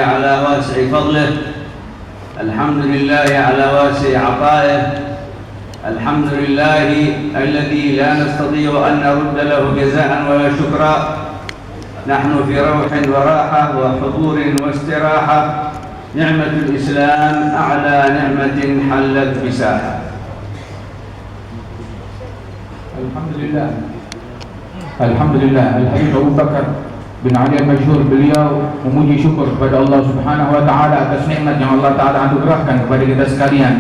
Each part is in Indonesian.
على واسع فضله، الحمد لله على واسع عطائه، الحمد لله الذي لا نستطيع أن نرد له جزاء ولا شكرا. نحن في روح وراحة وحضور واستراحة. نعمة الإسلام أعلى نعمة حلت بساحة. Alhamdulillah, Al-Habib Abu Bakar bin Ali Al-Masyhur, beliau memuji syukur kepada Allah Subhanahu wa taala atas nikmat yang Allah taala anugerahkan kepada kita sekalian,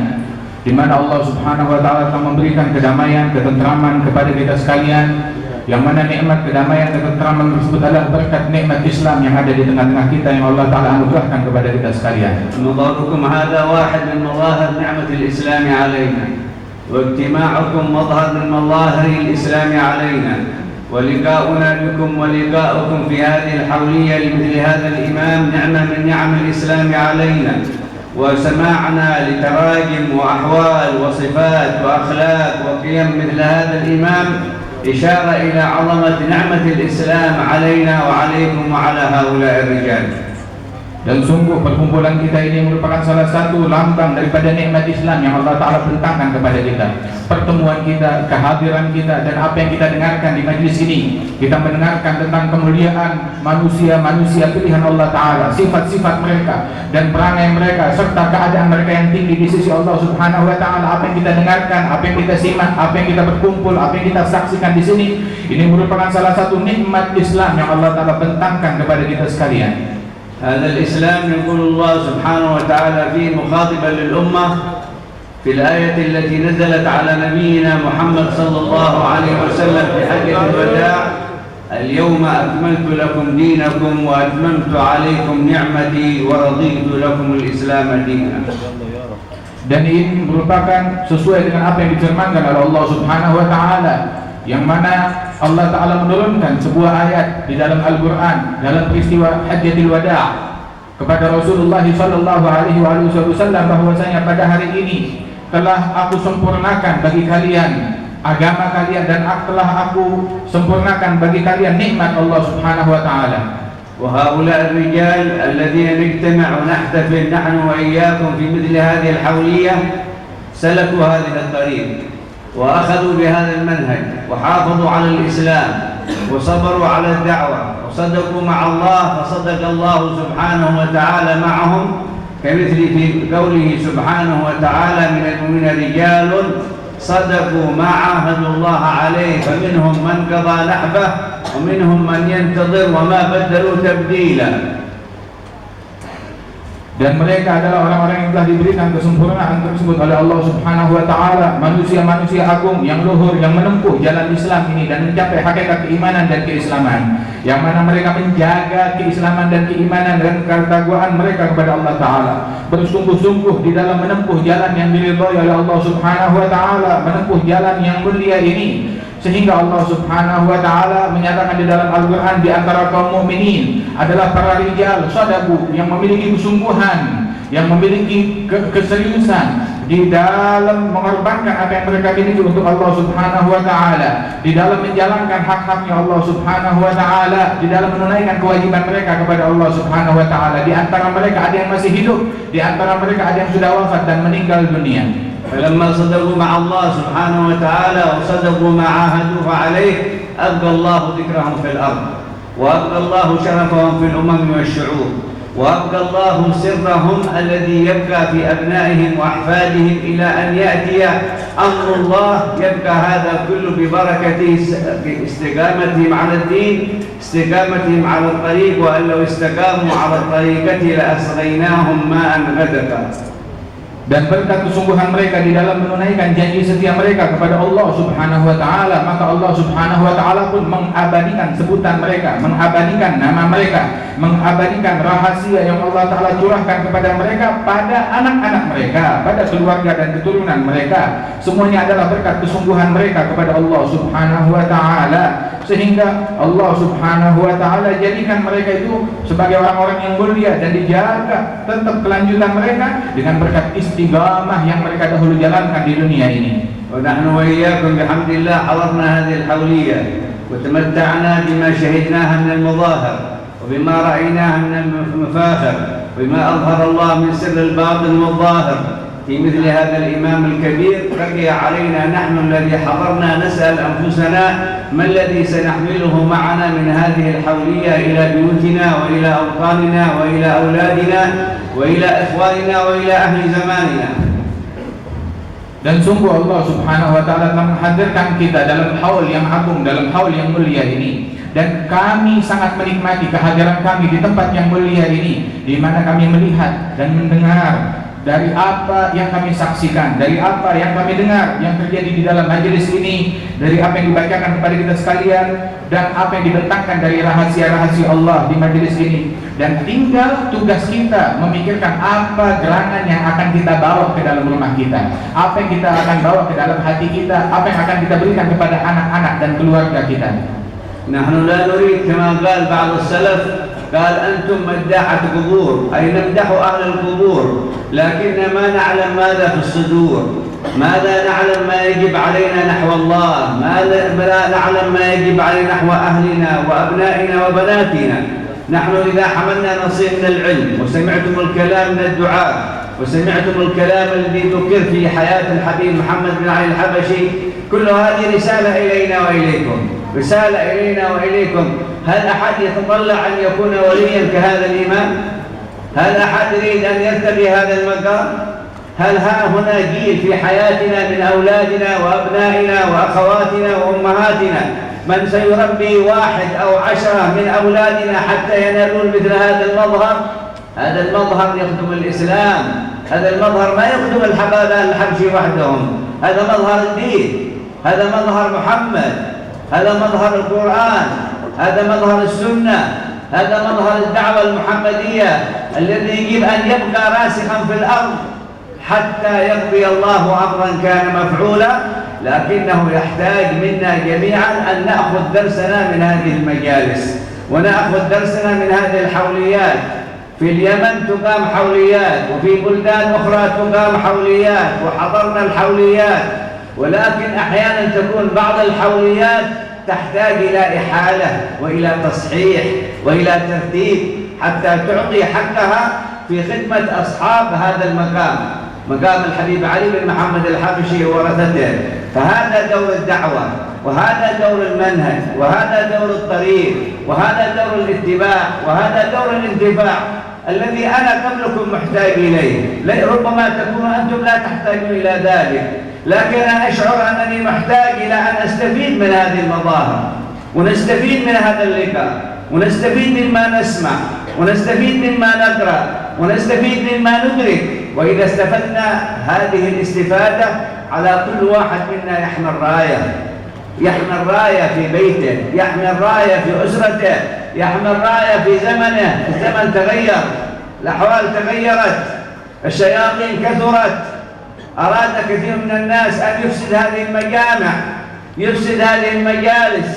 di mana Allah Subhanahu wa taala telah memberikan kedamaian, ketentraman kepada kita sekalian, yang mana nikmat kedamaian dan ketentraman tersebut adalah berkat nikmat Islam yang ada di tengah-tengah kita yang Allah taala anugerahkan kepada kita sekalian. مظهركم هذا واحد من مظاهر نعمة الإسلام علينا، واجتماعكم مظهر من مظاهر الإسلام علينا، ولقاؤنا بكم ولقاؤكم في هذه الحولية لمثل هذا الإمام نعمة من نعم الإسلام علينا، وسماعنا لتراجم وأحوال وصفات وأخلاق وقيم مثل هذا الإمام إشارة إلى عظمة نعمة الإسلام علينا وعليكم وعلى هؤلاء الرجال. Dan sungguh perkumpulan kita ini merupakan salah satu lambang daripada nikmat Islam yang Allah Ta'ala bentangkan kepada kita. Pertemuan kita, kehadiran kita, dan apa yang kita dengarkan di majlis ini, kita mendengarkan tentang kemuliaan manusia-manusia pilihan Allah Ta'ala, sifat-sifat mereka dan perangai mereka, serta keadaan mereka yang tinggi di sisi Allah Subhanahu wa Ta'ala. Apa yang kita dengarkan, apa yang kita simak, apa yang kita berkumpul, apa yang kita saksikan di sini, ini merupakan salah satu nikmat Islam yang Allah Ta'ala bentangkan kepada kita sekalian. هذا الإسلام يقول الله سبحانه وتعالى فيه مخاطبا للأمة في الآية التي نزلت على نبينا محمد صلى الله عليه وسلم في حجة الوداع: اليوم أكملت لكم دينكم وأتممت عليكم نعمتي ورضيت لكم الإسلام دينا. Dan ini merupakan sesuai dengan apa yang difirmankan oleh Allah Subhanahu wa Ta'ala, yang mana Allah Ta'ala menurunkan sebuah ayat di dalam Al-Quran dalam peristiwa Hajjatul Wada' kepada Rasulullah sallallahu alaihi wasallam, bahwasanya pada hari ini telah aku sempurnakan bagi kalian agama kalian, dan telah aku sempurnakan bagi kalian nikmat Allah Subhanahu wa Ta'ala. وهؤلاء الرجال الذين نجتمع ونحتفل نحن وإياكم في مثل هذه الحولية سلكوا هذه الطريق وأخذوا بهذا المنهج وحافظوا على الإسلام وصبروا على الدعوة وصدقوا مع الله، فصدق الله سبحانه وتعالى معهم، كمثل في قوله سبحانه وتعالى: من المؤمنين رجال صدقوا ما عاهدوا الله عليه فمنهم من قضى نحبه ومنهم من ينتظر وما بدلوا تبديلا. Dan mereka adalah orang-orang yang telah diberikan kesempurnaan tersebut oleh Allah Subhanahu wa Ta'ala, manusia-manusia agung yang luhur yang menempuh jalan Islam ini dan mencapai hakikat keimanan dan keislaman, yang mana mereka menjaga keislaman dan keimanan dan ketakwaan mereka kepada Allah Ta'ala, bersungguh-sungguh di dalam menempuh jalan yang diridhai oleh Allah Subhanahu wa Ta'ala, menempuh jalan yang mulia ini, sehingga Allah Subhanahu wa Ta'ala menyatakan di dalam Al-Quran, di antara kaum mukminin adalah para rijal shadaku, yang memiliki kesungguhan, yang memiliki keseriusan di dalam mengorbankan apa yang mereka miliki untuk Allah Subhanahu wa Ta'ala, di dalam menjalankan hak-haknya Allah Subhanahu wa Ta'ala, di dalam menunaikan kewajiban mereka kepada Allah Subhanahu wa Ta'ala. Di antara mereka ada yang masih hidup, di antara mereka ada yang sudah wafat dan meninggal dunia. فلما صدقوا مع الله سبحانه وتعالى وصدقوا ما عاهدوه عليه أبقى الله ذكرهم في الأرض، وأبقى الله شرفهم في الأمم والشعوب، وأبقى الله سرهم الذي يبقى في أبنائهم وأحفادهم إلى أن يأتي أمر الله. يبقى هذا كله ببركة استقامتهم على الدين، استقامتهم على الطريق، وأن لو استقاموا على الطريقة لأسقيناهم ماء غدقا. Dan berkat kesungguhan mereka di dalam menunaikan janji setia mereka kepada Allah Subhanahu wa Ta'ala, maka Allah Subhanahu wa Ta'ala pun mengabadikan sebutan mereka, mengabadikan nama mereka, mengabadikan rahasia yang Allah Ta'ala curahkan kepada mereka pada anak-anak mereka, pada keluarga dan keturunan mereka. Semuanya adalah berkat kesungguhan mereka kepada Allah Subhanahu wa Ta'ala, sehingga Allah Subhanahu wa Ta'ala jadikan mereka itu sebagai orang-orang yang mulia, dan dijaga tetap kelanjutan mereka dengan berkat istiqamah yang mereka dahulu jalankan di dunia ini. ونحن وإياكم بحمد الله حضرنا هذه الحولية وتمتعنا بما شهدناها من المظاهر وبما رأيناه من المفاخر، وبما أظهر الله من سر الباطن والظاهر في مثل هذا الإمام الكبير، بقي علينا نحن الذي حضرنا نسأل أنفسنا ما الذي سنحمله معنا من هذه الحولية إلى بيوتنا وإلى أوطاننا وإلى أولادنا وإلى إخواننا وإلى أهل زماننا. Dan sungguh Allah Subhanahu wa Ta'ala telah menghadirkan kita dalam haul yang agung, dalam haul yang mulia ini. Dan kami sangat menikmati kehadiran kami di tempat yang mulia ini, di mana kami melihat dan mendengar dari apa yang kami saksikan, dari apa yang kami dengar yang terjadi di dalam majelis ini, dari apa yang dibacakan kepada kita sekalian, dan apa yang dibentangkan dari rahasia-rahasia Allah di majelis ini. Dan tinggal tugas kita memikirkan apa gerangan yang akan kita bawa ke dalam rumah kita, apa yang kita akan bawa ke dalam hati kita, apa yang akan kita berikan kepada anak-anak dan keluarga kita. نحن لا نريد كما قال بعض السلف، قال أنتم مداحة قبور، أي نمدح أهل القبور، لكن ما نعلم ماذا في الصدور، ماذا نعلم ما يجب علينا نحو الله، ماذا نعلم ما يجب علينا نحو أهلنا وأبنائنا وبناتنا. نحن إذا حملنا نصيب من العلم وسمعتم الكلام من الدعاء وسمعتم الكلام الذي ذكر في حياة الحبيب محمد بن علي الحبشي، كل هذه رسالة إلينا وإليكم، رسالة إلينا وإليكم. هل أحد يتطلع أن يكون وليا كهذا الإمام؟ هل أحد يريد أن يرتقي هذا المقام؟ هل ها هنا جيل في حياتنا من أولادنا وأبنائنا وأخواتنا وأمهاتنا من سيربي 1 أو 10 من أولادنا حتى ينالون مثل هذا المظهر؟ هذا المظهر يخدم الإسلام، هذا المظهر ما يخدم الحبابان الحبشي وحدهم، هذا مظهر الدين، هذا مظهر محمد، هذا مظهر القرآن، هذا مظهر السنة، هذا مظهر الدعوة المحمدية الذي يجب أن يبقى راسخا في الأرض حتى يقضي الله أمرا كان مفعولا. لكنه يحتاج منا جميعا أن نأخذ درسنا من هذه المجالس ونأخذ درسنا من هذه الحوليات. في اليمن تقام حوليات، وفي بلدان أخرى تقام حوليات، وحضرنا الحوليات، ولكن أحيانا تكون بعض الحوليات تحتاج إلى إحالة وإلى تصحيح وإلى ترتيب حتى تعطي حقها في خدمة أصحاب هذا المقام، مقام الحبيب علي بن محمد الحبشي وورثته. فهذا دور الدعوة، وهذا دور المنهج، وهذا دور الطريق، وهذا دور الاتباع، وهذا دور الانتفاع الذي أنا قبلكم محتاج إليه. ربما تكونوا أنتم لا تحتاجون إلى ذلك، لكن أنا أشعر أنني محتاج إلى أن أستفيد من هذه المظاهر، ونستفيد من هذا اللقاء، ونستفيد مما نسمع، ونستفيد مما نقرأ، ونستفيد مما ندرك. وإذا استفدنا هذه الاستفادة على كل واحد منا يحمل راية، يحمل راية في بيته، يحمل راية في أسرته، يحمل راية في زمنه. الزمن تغير، الأحوال تغيرت، الشياطين كثرت، أراد كثير من الناس أن يفسد هذه المجامع، يفسد هذه المجالس،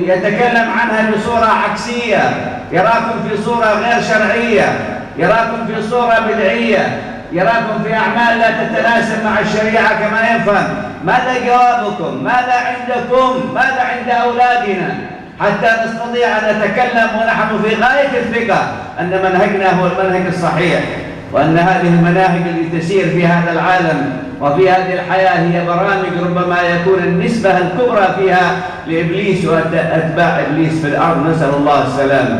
يتكلم عنها بصورة عكسية، يراكم في صورة غير شرعية، يراكم في صورة بدعية، يراكم في أعمال لا تتناسب مع الشريعة كما يفهم. ماذا جوابكم؟ ماذا عندكم؟ ماذا عند أولادنا حتى نستطيع أن نتكلم ونحن في غاية الثقة أن منهجنا هو المنهج الصحيح، وأن هذه المناهج التي تسير في هذا العالم وفي هذه الحياة هي برامج ربما يكون النسبة الكبرى فيها لإبليس وأتباع إبليس في الأرض. نسأل الله السلامة.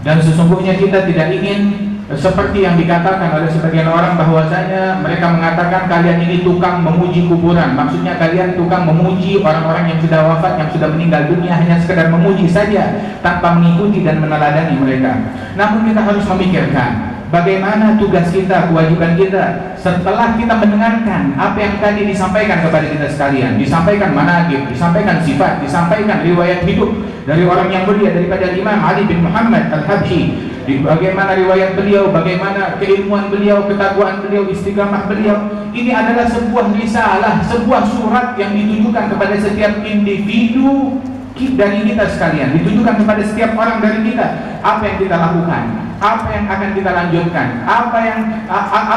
Dan sesungguhnya kita tidak ingin seperti yang dikatakan oleh sebagian orang bahwasanya mereka mengatakan kalian ini tukang memuji kuburan. Maksudnya kalian tukang memuji orang-orang yang sudah wafat, yang sudah meninggal dunia, hanya sekedar memuji saja tanpa mengikuti dan meneladani mereka. Namun kita harus memikirkan bagaimana tugas kita, kewajiban kita setelah kita mendengarkan apa yang tadi disampaikan kepada kita sekalian, disampaikan manaqib, disampaikan sifat, disampaikan riwayat hidup dari orang yang mulia daripada Imam Ali bin Muhammad Al-Habsyi, bagaimana riwayat beliau, bagaimana keilmuan beliau, ketakwaan beliau, istiqamah beliau. Ini adalah sebuah risalah, sebuah surat yang ditujukan kepada setiap individu dari kita sekalian, ditujukan kepada setiap orang dari kita. Apa yang kita lakukan, apa yang akan kita lanjutkan, apa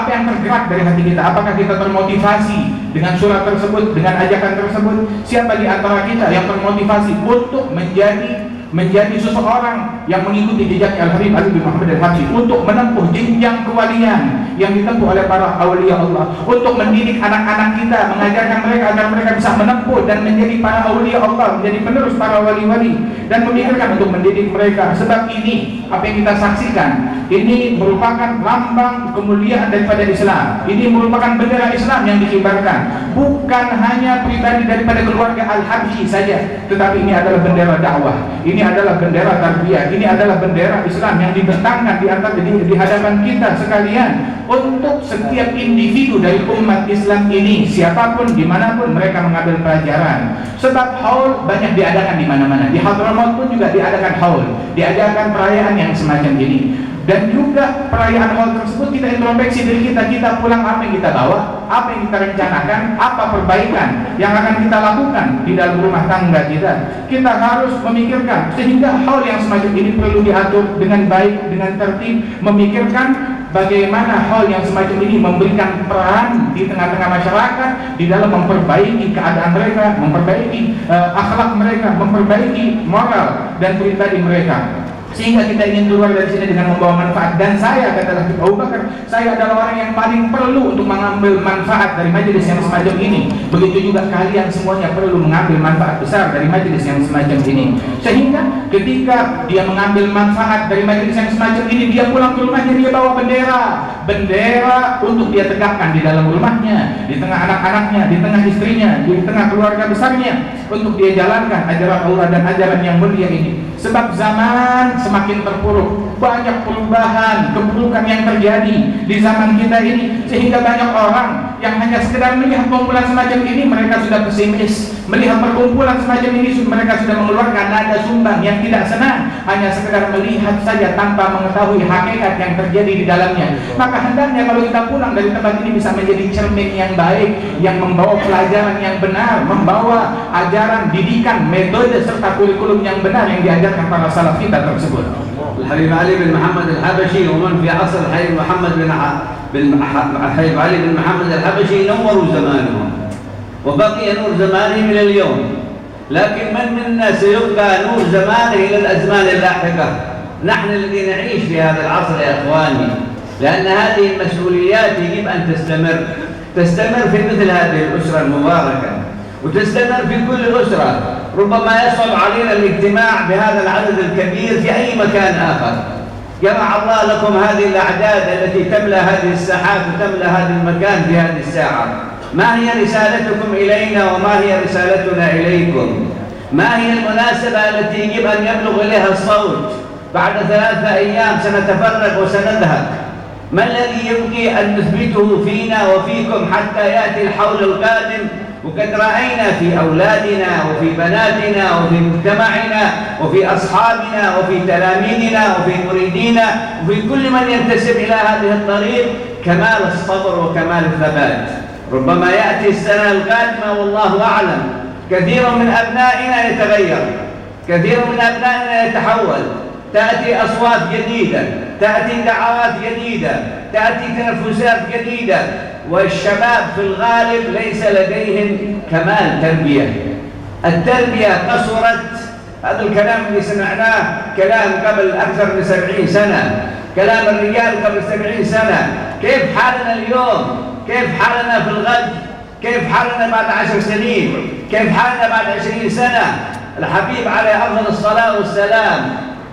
yang tergerak dari hati kita. Apakah kita termotivasi dengan surat tersebut, dengan ajakan tersebut? Siapa di antara kita yang termotivasi untuk menjadi menjadi seseorang yang mengikuti jejak Al-Habib Ali bin Muhammad Al-Habsyi, untuk menempuh jenjang kewalian yang ditempuh oleh para awliya Allah, untuk mendidik anak-anak kita, mengajarkan mereka agar mereka bisa menempuh dan menjadi para awliya Allah, menjadi penerus para wali-wali, dan memikirkan untuk mendidik mereka. Sebab ini, apa yang kita saksikan, ini merupakan lambang kemuliaan daripada Islam. Ini merupakan bendera Islam yang dikibarkan, bukan hanya pribadi daripada keluarga Al-Habsyi saja, tetapi ini adalah bendera dakwah, ini adalah bendera tarbiyah, ini adalah bendera Islam yang dibentangkan di hadapan kita sekalian, untuk setiap individu dari umat Islam ini, siapapun, dimanapun mereka mengambil pelajaran. Sebab haul banyak diadakan di mana-mana. Di Hadramaut pun juga diadakan haul, diadakan perayaan yang semacam ini. Dan juga perayaan haul tersebut kita introspeksi diri kita pulang, apa yang kita bawa, apa yang kita rencanakan, apa perbaikan yang akan kita lakukan di dalam rumah tangga kita. Kita harus memikirkan, sehingga haul yang semacam ini perlu diatur dengan baik, dengan tertib, memikirkan bagaimana hal yang semacam ini memberikan peran di tengah-tengah masyarakat di dalam memperbaiki keadaan mereka, memperbaiki akhlak mereka, memperbaiki moral dan pribadi mereka, sehingga kita ingin keluar dari sini dengan membawa manfaat. Dan saya, kata Abu Bakar, saya adalah orang yang paling perlu untuk mengambil manfaat dari majelis yang semacam ini. Begitu juga kalian semuanya perlu mengambil manfaat besar dari majelis yang semacam ini. Sehingga ketika dia mengambil manfaat dari majelis yang semacam ini, dia pulang ke rumahnya, dia bawa bendera untuk dia tegakkan di dalam rumahnya, di tengah anak-anaknya, di tengah istrinya, di tengah keluarga besarnya, untuk dia jalankan ajaran Allah dan ajaran yang mulia ini. Sebab zaman semakin terpuruk, banyak perubahan, keburukan yang terjadi di zaman kita ini, sehingga banyak orang yang hanya sekedar melihat kumpulan semacam ini mereka sudah pesimis, melihat perkumpulan semacam ini mereka sudah mengeluarkan nada sumbang yang tidak senang, hanya sekedar melihat saja tanpa mengetahui hakikat yang terjadi di dalamnya. Maka hendaknya kalau kita pulang dari tempat ini bisa menjadi cermin yang baik, yang membawa pelajaran yang benar, membawa ajaran, didikan, metode serta kurikulum yang benar yang diajarkan para salaf kita tersebut. الحبيب علي بن محمد الحبشي ومن في عصر الحبيب الحبيب علي بن محمد الحبشي نوروا زمانهم وبقي نور زمانهم إلى اليوم، لكن من منا سيبقى نور زمانه إلى الأزمان اللاحقة؟ نحن الذين نعيش في هذا العصر يا إخواني، لأن هذه المسؤوليات يجب أن تستمر في مثل هذه الأسرة المباركة، وتستمر في كل أسرة. ربما يصعب علينا الاجتماع بهذا العدد الكبير في أي مكان آخر. جمع الله لكم هذه الأعداد التي تملأ هذه الساحات وتملأ هذا المكان في هذه الساعة. ما هي رسالتكم إلينا وما هي رسالتنا إليكم؟ ما هي المناسبة التي يجب أن يبلغ إليها الصوت؟ بعد 3 أيام سنتفرق وسنذهب. ما الذي يبقي أن نثبته فينا وفيكم حتى يأتي الحول القادم؟ وقد رأينا في أولادنا وفي بناتنا وفي مجتمعنا وفي أصحابنا وفي تلاميذنا وفي مريدينا وفي كل من ينتسب إلى هذه الطريق كمال الصبر وكمال الثبات. ربما يأتي السنة القادمة والله أعلم كثير من أبنائنا يتغير، كثير من أبنائنا يتحول، تأتي أصوات جديدة، تأتي دعوات جديدة، تأتي تنفسات جديدة، والشباب في الغالب ليس لديهم كمال تربية. التربية قصرت. هذا الكلام اللي سمعناه كلام قبل أكثر من 70 سنة، كلام الرجال قبل 70 سنة. كيف حالنا اليوم؟ كيف حالنا في الغد؟ كيف حالنا بعد 10 سنين؟ كيف حالنا بعد 20 سنة؟ الحبيب عليه أفضل الصلاة والسلام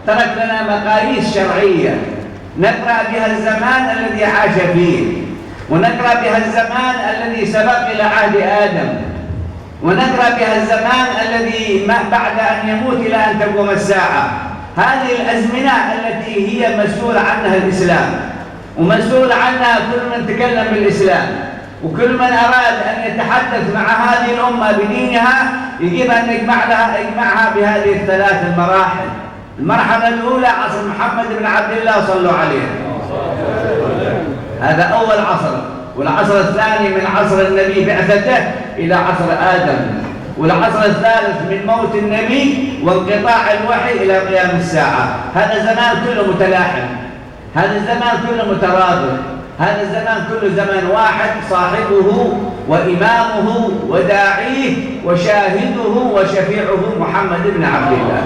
ترك لنا مقاييس شرعية نقرأ بها الزمان الذي عاش فيه، ونقرأ بها الزمان الذي سبق إلى عهد آدم، ونقرأ بها الزمان الذي بعد أن يموت إلى أن تقوم الساعة. هذه الأزمنة التي هي مسؤول عنها الإسلام، ومسؤول عنها كل من تكلم بالإسلام، وكل من أراد أن يتحدث مع هذه الأمة بدينها يجب أن يجمعها بهذه ال3 المراحل. المرحلة الأولى عصر محمد بن عبد الله صلوا عليه، هذا أول عصر، والعصر الثاني من عصر النبي بعثته إلى عصر آدم، والعصر الثالث من موت النبي وانقطاع الوحي إلى قيام الساعة. هذا الزمان كله متلاحم، هذا الزمان كله مترابط، هذا الزمان كله زمن واحد، صاحبه وإمامه وداعيه وشاهده وشفيعه محمد بن عبد الله.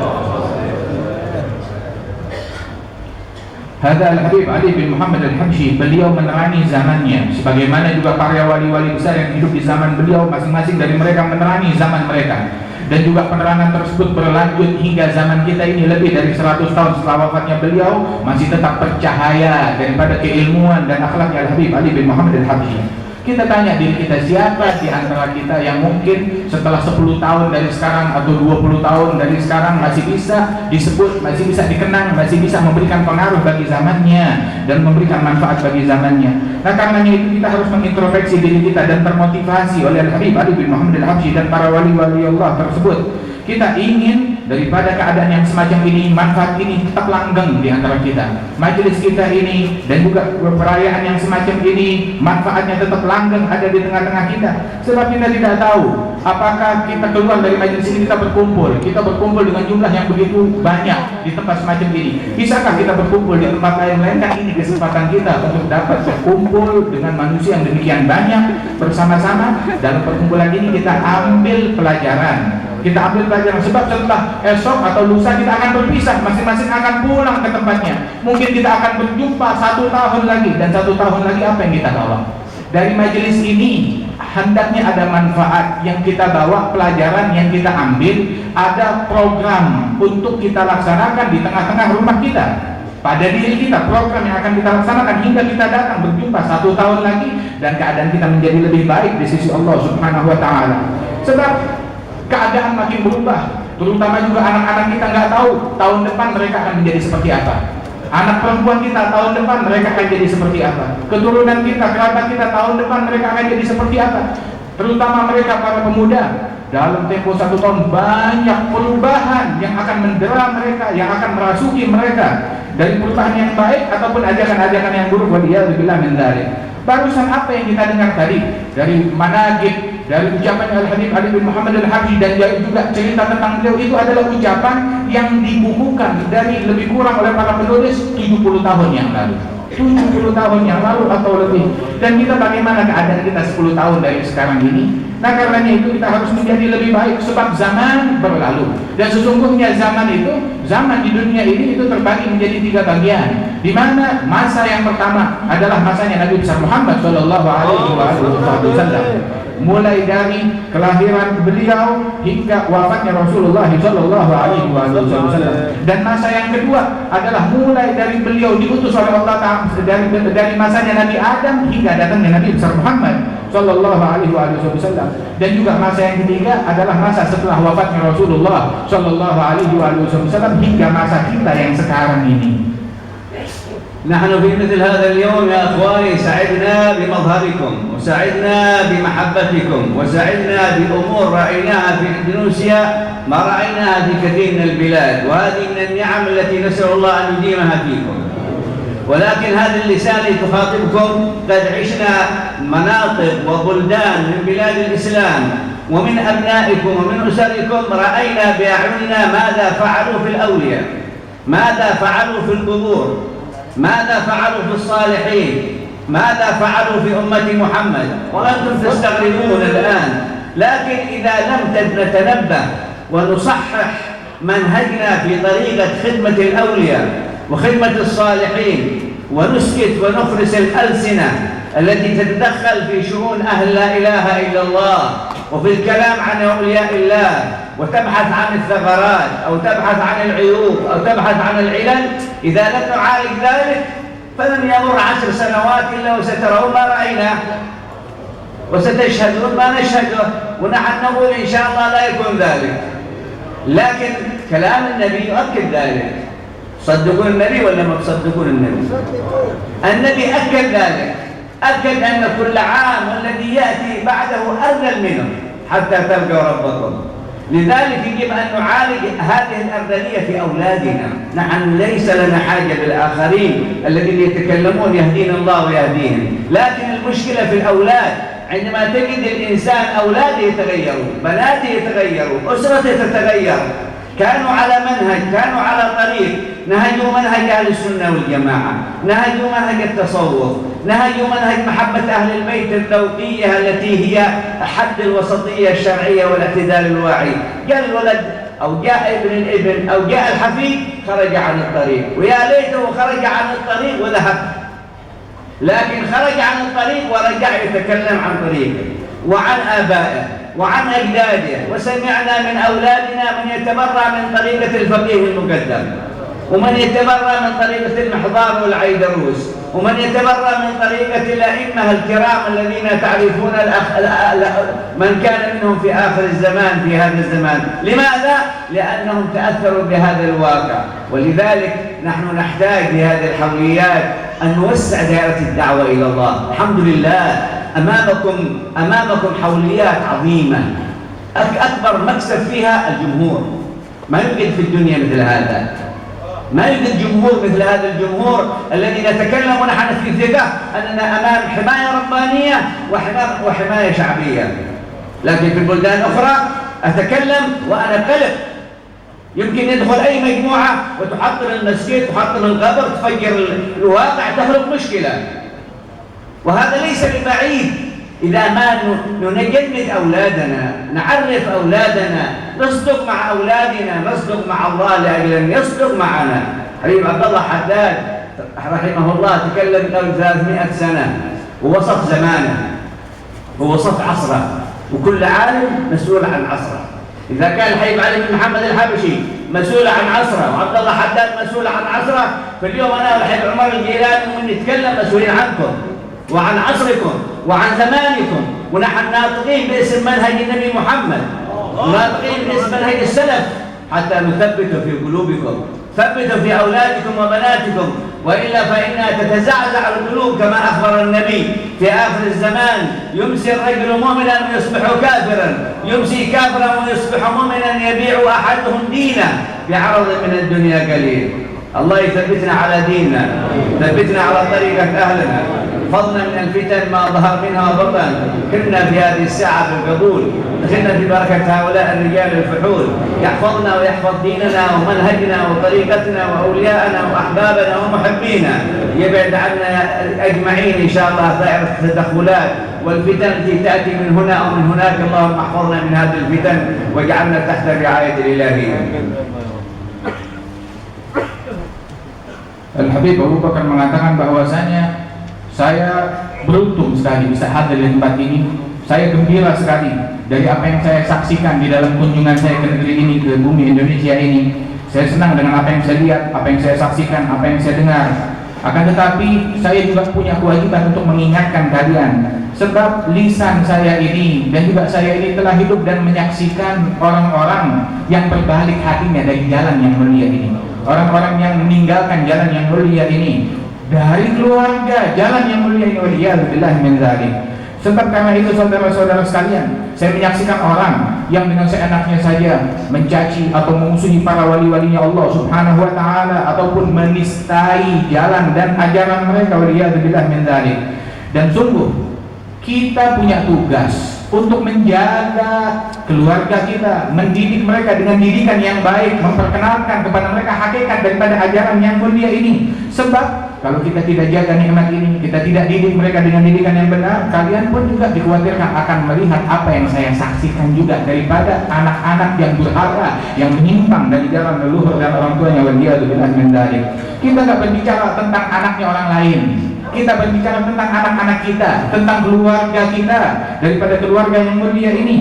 Hadza al-Habib Ali bin Muhammad al-Habsyi, beliau menerangi zamannya, sebagaimana juga para wali-wali besar yang hidup di zaman beliau, masing-masing dari mereka menerangi zaman mereka. Dan juga penerangan tersebut berlanjut hingga zaman kita ini, lebih dari 100 tahun setelah wafatnya beliau masih tetap bercahaya daripada keilmuan dan akhlaknya Al-Habib Ali bin Muhammad al-Habsyi. Kita tanya diri kita, siapa di antara kita yang mungkin setelah 10 tahun dari sekarang atau 20 tahun dari sekarang masih bisa disebut, masih bisa dikenang, masih bisa memberikan pengaruh bagi zamannya dan memberikan manfaat bagi zamannya. Nah, karenanya itu kita harus mengintrospeksi diri kita dan termotivasi oleh Al-Habib Ali bin Muhammad al-Habsyi dan para wali-wali Allah tersebut. Kita ingin daripada keadaan yang semacam ini, manfaat ini tetap langgeng di antara kita. Majelis kita ini dan juga perayaan yang semacam ini, manfaatnya tetap langgeng ada di tengah-tengah kita. Sebab kita tidak tahu apakah kita keluar dari majelis ini kita berkumpul dengan jumlah yang begitu banyak di tempat semacam ini. Bisakah kita berkumpul di tempat lain-lain? Kan ini kesempatan kita untuk dapat berkumpul dengan manusia yang demikian banyak bersama-sama. Dalam perkumpulan ini kita ambil pelajaran. Kita ambil pelajaran, sebab setelah esok atau lusa kita akan berpisah, masing-masing akan pulang ke tempatnya. Mungkin kita akan berjumpa 1 tahun lagi, dan 1 tahun lagi apa yang kita bawa? Dari majelis ini hendaknya ada manfaat yang kita bawa, pelajaran yang kita ambil, ada program untuk kita laksanakan di tengah-tengah rumah kita. Pada diri kita, program yang akan kita laksanakan hingga kita datang berjumpa 1 tahun lagi dan keadaan kita menjadi lebih baik di sisi Allah Subhanahu wa Ta'ala. Sebab keadaan makin berubah, terutama juga anak-anak kita nggak tahu tahun depan mereka akan menjadi seperti apa. Anak perempuan kita tahun depan mereka akan jadi seperti apa. Keturunan kita, kerabat kita tahun depan mereka akan jadi seperti apa. Terutama mereka para pemuda. Dalam tempo 1 tahun banyak perubahan yang akan mendera mereka, yang akan merasuki mereka, dari perubahan yang baik ataupun ajakan-ajakan yang buruk. Waliyadzubillah min dzalik. Barusan apa yang kita dengar tadi dari manaqib, dari ucapan Al-Habib Ali bin Muhammad al-Habsyi dan juga cerita tentang beliau, itu adalah ucapan yang dibukukan dari lebih kurang oleh para penulis 70 tahun yang lalu. 70 tahun yang lalu atau lebih. Dan kita bagaimana keadaan kita 10 tahun dari sekarang ini? Nah, karenanya itu kita harus menjadi lebih baik, sebab zaman berlalu. Dan sesungguhnya zaman di dunia ini itu terbagi menjadi 3 bagian. Di mana masa yang pertama adalah masanya Nabi besar Muhammad sallallahu alaihi wasallam. Mulai dari kelahiran beliau hingga wafatnya Rasulullah sallallahu alaihi wasallam. Dan masa yang kedua adalah mulai dari beliau diutus oleh Allah Ta'ala, dari masanya Nabi Adam hingga datangnya Nabi besar Muhammad sallallahu alaihi wasallam. Dan juga masa yang ketiga adalah masa setelah wafatnya Rasulullah sallallahu alaihi wasallam hingga masa kita yang sekarang ini. نحن في مثل هذا اليوم يا أخواني سعدنا بمظهركم وسعدنا بمحبتكم وسعدنا بأمور رأيناها في إندونيسيا ما رأيناها في كثير من البلاد، وهذه من النعم التي نسأل الله أن يديمها فيكم. ولكن هذا اللسان تخاطبكم قد عشنا مناطق وبلدان من بلاد الإسلام ومن أبنائكم ومن أسركم رأينا بأعيننا ماذا فعلوا في الأولياء، ماذا فعلوا في القبور، ماذا فعلوا في الصالحين، ماذا فعلوا في أمة محمد، وأنتم تستغربون الآن. لكن إذا لم نتنبه ونصحح منهجنا في طريقة خدمة الأولياء وخدمة الصالحين ونسكت ونخرس الألسنة التي تتدخل في شؤون أهل لا إله إلا الله وفي الكلام عن أولياء الله وتبحث عن الثغرات أو تبحث عن العيوب أو تبحث عن العلل، إذا لم نعالج ذلك فلن يمر 10 سنوات إلا وسترون ما رأينا وستشهدون ما نشهده، ونحن نقول إن شاء الله لا يكون ذلك. لكن كلام النبي يؤكد ذلك. تصدقون النبي ولا ما تصدقون النبي؟ النبي أكد ذلك، أكد أن كل عام والذي يأتي بعده أذل منه حتى تلقوا ربكم. لذلك يجب أن نعالج هذه الأرذلية في أولادنا. نحن ليس لنا حاجة بالآخرين الذين يتكلمون يهدينا الله ويهديهم، لكن المشكلة في الأولاد. عندما تجد الإنسان أولاده يتغيروا، بناته يتغيروا، أسرته تتغير، كانوا على منهج، كانوا على طريق، نهجوا منهج أهل السنة والجماعة، نهجوا منهج التصوف، نهجوا منهج محبة أهل البيت الذوقية التي هي حد الوسطية الشرعية والاعتدال الواعي. قال الولد أو جاء ابن الابن أو جاء الحفيد خرج عن الطريق، ويا ليته خرج عن الطريق وذهب، لكن خرج عن الطريق ورجع يتكلم عن طريقه وعن آبائه وعن أجداده. وسمعنا من أولادنا من يتبرأ من طريقة الفقيه المقدم، ومن يتبرأ من طريقة المحضار والعيدروس، ومن يتبرأ من طريقة الأئمة الكرام الذين تعرفون من كان منهم في آخر الزمان في هذا الزمان. لماذا؟ لأنهم تأثروا بهذا الواقع. ولذلك نحن نحتاج لهذه الحوليات أن نوسع دائرة الدعوة إلى الله. الحمد لله أمامكم حوليات عظيمة، أكبر مكسب فيها الجمهور. ما يوجد في الدنيا مثل هذا، ما يوجد جمهور مثل هذا الجمهور الذي نتكلم ونحن في ثقة أننا أمام حماية ربانية وحماية شعبية. لكن في البلدان الأخرى أتكلم وأنا قلق، يمكن يدخل أي مجموعة وتحطم المسجد، تحطم القبر، تفجر الواقع، تخلق مشكلة. وهذا ليس ببعيد إذا ما نجند أولادنا، نعرف أولادنا، نصدق مع أولادنا، نصدق مع الله لأجل أن يصدق معنا. حبيب عبد الله حداد رحمه الله تكلم قبل 300 سنة، ووصف زمانه ووصف عصره، وكل عالم مسؤول عن عصره. إذا كان الحبيب علي بن محمد الحبشي مسؤول عن عصره، وعبد الله حداد مسؤول عن عصره، فاليوم أنا والحبيب عمر الجيلاني من نتكلم مسؤولين عنكم وعن عصركم وعن زمانكم، ونحن ناطقين باسم منهج النبي محمد، ناطقين باسم منهج السلف، حتى نثبته في قلوبكم، ثبتوا في أولادكم وبناتكم، وإلا فإنها تتزعزع القلوب كما أخبر النبي في آخر الزمان: يمسي الرجل مؤمنا ويصبح كافرا، يمسي كافرا ويصبح مؤمنا، يبيع أحدهم دينه بعرض من الدنيا قليل. الله يثبتنا على ديننا، ثبتنا على طريقة أهلنا، فضلا من الفتن ما ظهر منها وبطن. كنا في هذه الساعة بالقبول، دخلنا في بركة هؤلاء الرجال الفحول، يحفظنا ويحفظ ديننا ومنهجنا وطريقتنا وأولياءنا وأحبابنا ومحبينا، يبعد عنا أجمعين إن شاء الله دائرة التدخلات والفتن التي تأتي من هنا أو من هناك. اللهم احفظنا من هذه الفتن واجعلنا تحت الرعاية الإلهية. Al-Habib Abu Bakar mengatakan bahwasanya saya beruntung sekali bisa hadir di tempat ini. Saya gembira sekali dari apa yang saya saksikan di dalam kunjungan saya ke negeri ini, ke bumi Indonesia ini. Saya senang dengan apa yang saya lihat, apa yang saya saksikan, apa yang saya dengar. Akan tetapi saya juga punya kewajiban untuk mengingatkan kalian, sebab lisan saya ini dan juga saya ini telah hidup dan menyaksikan orang-orang yang berbalik hatinya dari jalan yang mulia ini, orang-orang yang meninggalkan jalan yang mulia ini, dari keluarga jalan yang mulia ini. Waliyadzubillah min dzalik. Sebab karena itu saudara-saudara sekalian, saya menyaksikan orang yang dengan seenaknya saja mencaci atau memusuhi para wali-walinya Allah Subhanahu wa taala, ataupun menistai jalan dan ajaran mereka. Waliyadzubillah min dzalik. Dan sungguh kita punya tugas untuk menjaga keluarga kita, mendidik mereka dengan didikan yang baik, memperkenalkan kepada mereka hakikat daripada ajaran yang mulia ini. Sebab kalau kita tidak jaga nikmat ini, kita tidak didik mereka dengan didikan yang benar, kalian pun juga dikhawatirkan akan melihat apa yang saya saksikan juga daripada anak-anak yang durhaka, yang menyimpang dari jalan leluhur dan orang tuanya. Waliyadzubillah min dzalik. Kita tidak berbicara tentang anaknya orang lain, kita berbicara tentang anak-anak kita, tentang keluarga kita daripada keluarga yang mulia ini.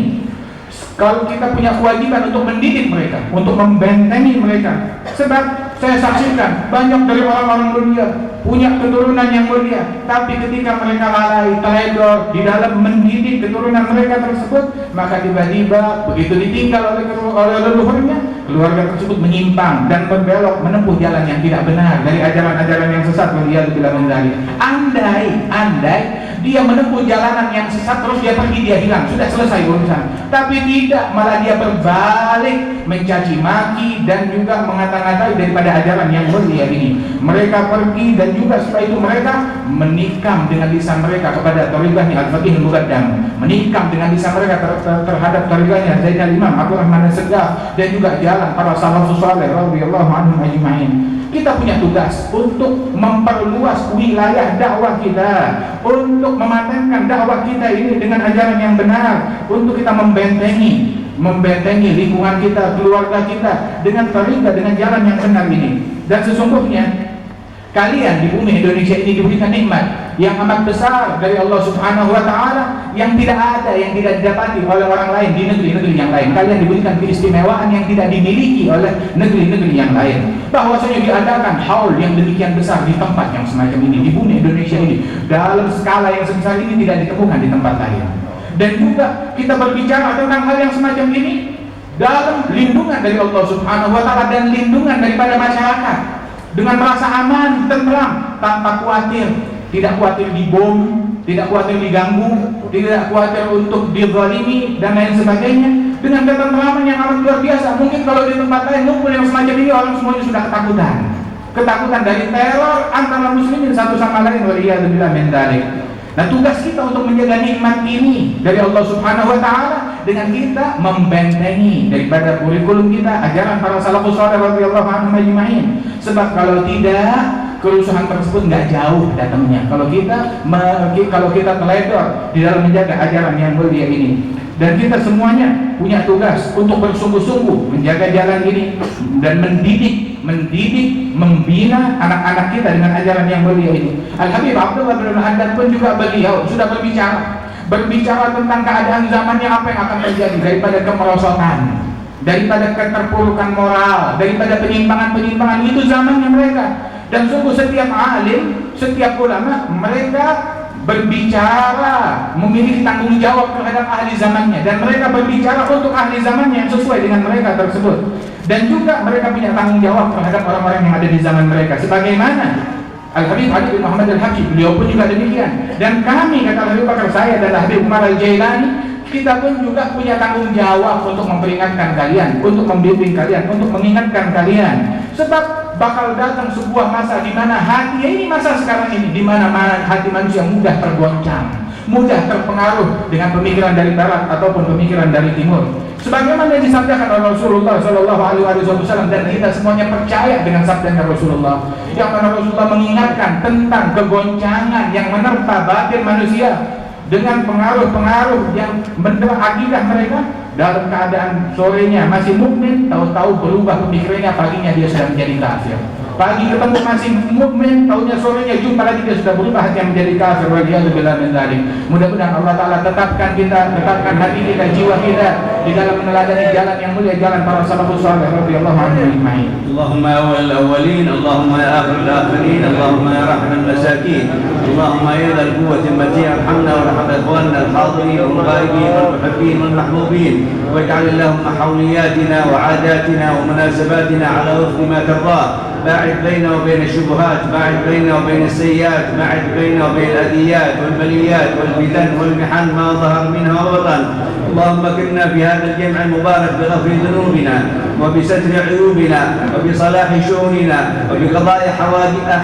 Kalau kita punya kewajiban untuk mendidik mereka, untuk membentengi mereka. Sebab saya saksikan banyak dari orang-orang mulia punya keturunan yang mulia, tapi ketika mereka lalai, teledor di dalam mendidik keturunan mereka tersebut, maka tiba-tiba begitu ditinggal oleh leluhurnya, keluarga tersebut menyimpang dan berbelok menempuh jalan yang tidak benar dari ajaran-ajaran yang sesat. Waliyadzubillah min dzalik. Andai dia menempuh jalanan yang sesat, terus dia pergi, dia hilang, sudah selesai urusan. Tapi tidak, malah dia berbalik mencaci maki dan juga mengata-ngatai daripada ajaran yang mulia ini. Mereka pergi dan juga setelah itu mereka menikam dengan lisan mereka kepada thariqahnya Al-Faqih Al-Muqaddam, menikam dengan lisan mereka terhadap thariqahnya Zainal Imam Abdul Rahman As-Segaf, dan juga jalan para salafus saleh radhiyallahu anhum ajma'in. Kita punya tugas untuk memperluas wilayah dakwah kita, untuk mematangkan dakwah kita ini dengan ajaran yang benar, untuk kita membentengi membentengi lingkungan kita, keluarga kita dengan tariqah, dengan jalan yang benar ini. Dan sesungguhnya kalian di bumi Indonesia ini diberikan nikmat yang amat besar dari Allah Subhanahu wa Ta'ala, yang tidak ada, yang tidak didapati oleh orang lain di negeri-negeri yang lain. Kalian diberikan keistimewaan yang tidak dimiliki oleh negeri-negeri yang lain. Bahwasanya diadakan haul yang demikian besar di tempat yang semacam ini, di bumi Indonesia ini, dalam skala yang sebesar ini tidak ditemukan di tempat lain. Dan juga kita berbicara tentang hal yang semacam ini dalam lindungan dari Allah Subhanahu wa Ta'ala dan lindungan daripada masyarakat, dengan merasa aman, tentram, tanpa khawatir. Tidak khawatir dibom, tidak khawatir diganggu, tidak khawatir untuk dizalimi dan lain sebagainya, dengan ketentraman yang amat luar biasa. Mungkin kalau di tempat lain ngumpul yang semacam ini, orang semuanya sudah ketakutan dari teror antara muslimin satu sama lain. Waliyadzubillah min dzalik. Nah, tugas kita untuk menjaga nikmat ini dari Allah Subhanahu wa Ta'ala dengan kita membentengi daripada kurikulum kita, ajaran para salafus saleh radhiyallahu anhum ajma'in. Sebab kalau tidak, kerusuhan tersebut nggak jauh datangnya. Kalau kita teledor di dalam menjaga ajaran yang mulia ini. Dan kita semuanya punya tugas untuk bersungguh-sungguh menjaga jalan ini dan mendidik, membina anak-anak kita dengan ajaran yang mulia ini. Al-Habib Abdullah bin Al-Haddad pun juga beliau sudah berbicara tentang keadaan zamannya, apa yang akan terjadi daripada kemerosotan, daripada keterpurukan moral, daripada penyimpangan-penyimpangan. Itu zamannya mereka. Dan sungguh setiap alim, setiap ulama, mereka berbicara memiliki tanggung jawab terhadap ahli zamannya, dan mereka berbicara untuk ahli zamannya yang sesuai dengan mereka tersebut. Dan juga mereka punya tanggung jawab terhadap orang-orang yang ada di zaman mereka, sebagaimana Al-Habib Ali bin Muhammad Al-Habib, beliau pun juga demikian. Dan kami, kata Habib Bakar, saya dan Habib Umar Al-Jailani, kita pun juga punya tanggung jawab untuk memperingatkan kalian, untuk membimbing kalian, untuk mengingatkan kalian. Sebab bakal datang sebuah masa di mana hati ini, masa sekarang ini, di mana hati manusia mudah tergoncang, mudah terpengaruh dengan pemikiran dari barat ataupun pemikiran dari timur. Sebagaimana disabdakan oleh Rasulullah Shallallahu Alaihi Wasallam, dan kita semuanya percaya dengan sabdanya Rasulullah, yang mana Rasulullah mengingatkan tentang kegoncangan yang menerpa batin manusia dengan pengaruh-pengaruh yang mendera akidah mereka. Dalam keadaan sorenya masih mukmin, tahu-tahu berubah pemikirannya, paginya dia sudah menjadi kafir. Pagi ketemu masih mukmin, tahunya sorenya jumpa lagi dia sudah berubah hati yang menjadi kafir. Waliyadzubillah min dzalik. Mudah-mudahan Allah Ta'ala tetapkan hati kita, jiwa kita di dalam meneladani jalan yang mulia, jalan para salafus saleh radhiyallahu anhum ajma'in. Allahumma ya awwal al-awwalin, Allahumma ya akhir al-akhirin, Allahumma ya rahman al-masakin, Allahumma ya dhal quwwati al-matin, arhamna wa rahmat ikhwanina al-hadirin wal-ghaibin wal-muhibbin wal-mahbubin, waj'al Allahumma hawliyatina wa 'adatina wa munasabatina ala wifqi ma tarda. باعد بيننا وبين الشبهات، باعد بيننا وبين السيئات، باعد بيننا وبين الأذيات والبليات والفتن والمحن ما ظهر منها وبطن. اللهم كنا في هذا الجمع المبارك بغفر ذنوبنا وبستر عيوبنا وبصلاح شؤوننا وبقضاء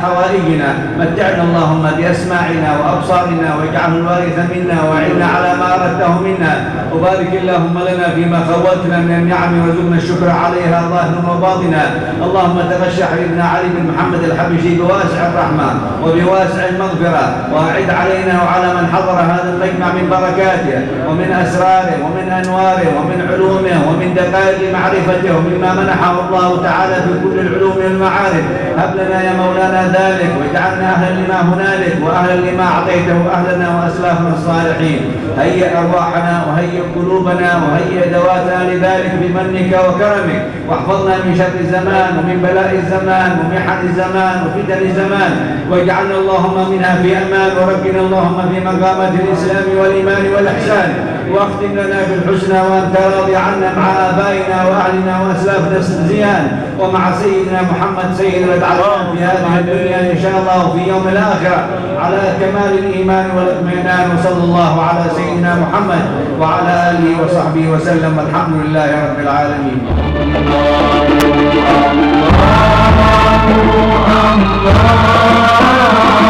حوائجنا. متعنا اللهم بأسماعنا وأبصارنا واجعله الوارث منا وعنا على ما أردته منا. وبارك اللهم لنا فيما خولتنا من النعم وارزقنا الشكر عليها ظاهرا وباطنا. اللهم تغشى حبيبنا علي بن محمد الحبشي بواسع الرحمة وبواسع المغفرة، وأعد علينا وعلى من حضر هذا المجمع من بركاته ومن أسراره ومن أنواره ومن علومه ومن دقائق معرفته ومما منحه الله تعالى في كل العلوم والمعارف. هب لنا يا مولانا ذلك واجعلنا أهلا لما هنالك وأهلا لما أعطيته أهلنا وأسلافنا الصالحين. هيئ أرواحنا وهيئ قلوبنا وهيئ ذواتنا لذلك بمنك وكرمك، واحفظنا من شر الزمان ومن بلاء الزمان ومحن الزمان وفتن الزمان، واجعلنا اللهم منها في أمان، وربنا اللهم في مقامات الإسلام والإيمان والإحسان، واختم لنا بالحسنى وأنت راضي عنا مع آبائنا وأهلنا وأسلافنا الزيان، ومع سيدنا محمد سيد العالمين في هذه الدنيا إن شاء الله وفي يوم الآخرة على كمال الإيمان والاطمئنان. وصلى الله على سيدنا محمد وعلى آله وصحبه وسلم، والحمد لله رب العالمين. Allah